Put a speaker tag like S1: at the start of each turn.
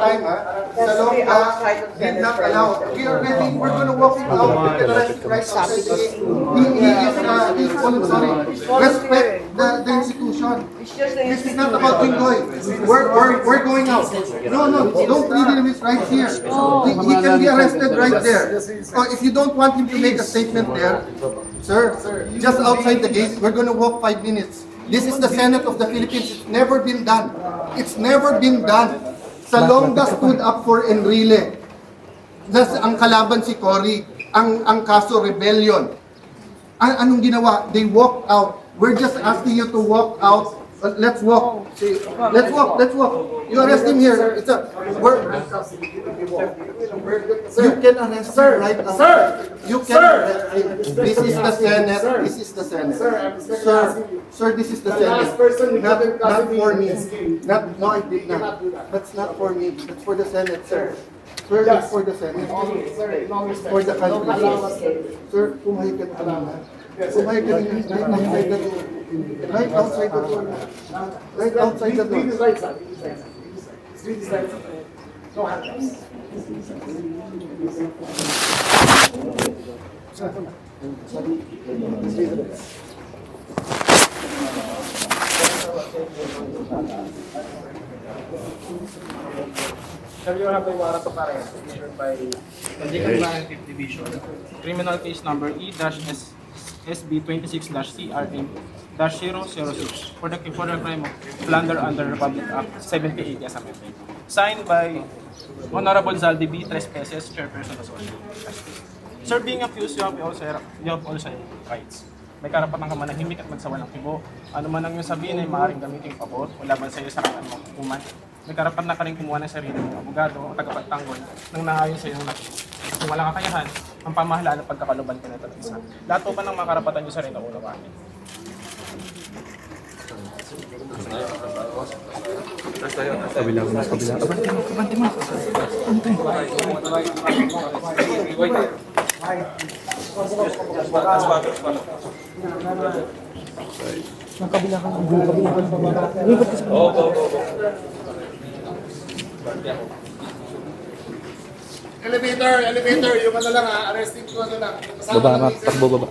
S1: time, Salonga did not allow. We are ready, we're gonna walk him out. We can arrest him right outside the gate. He is sorry. Respect the institution. This is not about Jinggoy. We're going out. No, don't leave him his right here. He can be arrested right there. If you don't want him to make a statement there, sir, just outside the gate, we're gonna walk 5 minutes. This is the Senate of the Philippines. It's never been done. It's never been done. Salonga stood up for Enrile. Ang kalaban si Cory. Ang kaso rebellion. Anong ginawa? They walked out. We're just asking you to walk out. Let's walk. Let's walk. You arrest him here. You can arrest him right now. Sir! You can arrest him. This is the Senate. This is the Senate. Sir, this is the Senate. Not for me. No, I did not. That's not for me. That's for the Senate, sir. Sir, that's for the Senate. For the country. Sir, pumayag ka na. Pumayag ka na. Right outside the door. Right outside the door. No handcuffs.
S2: Sir, you have a warrant of arrest issued by Tanjika 5th Division. Criminal case number E-SB 26-CRM-006 for the crime of plunder under Republic Act 78 as amended. Signed by Honorable Zaldi B. Tres Peces, Chairperson Association. Sir, being accused, you have also rights. May karapatan ka manahimik at magsawa ng kibo. Ano man ang iyong sabihin ay maaaring gamitin yung pabor o laban sa iyo sa karapatan mong hukuman. May karapatan na ka rin kumuha ng sarili ng abogado o tagapagtanggol nang naayon sa iyong nakibo. Kung walang kakayahan, ang pamahalaan at pagkakaluban ka na ito isa. Lahat po ba ng mga karapatan niyo sa rin ang unawaan? Kabante mo. Kabila ka.
S1: Elevator, yung ano lang arresting ko ano lang.
S3: Baba na, takbo baba.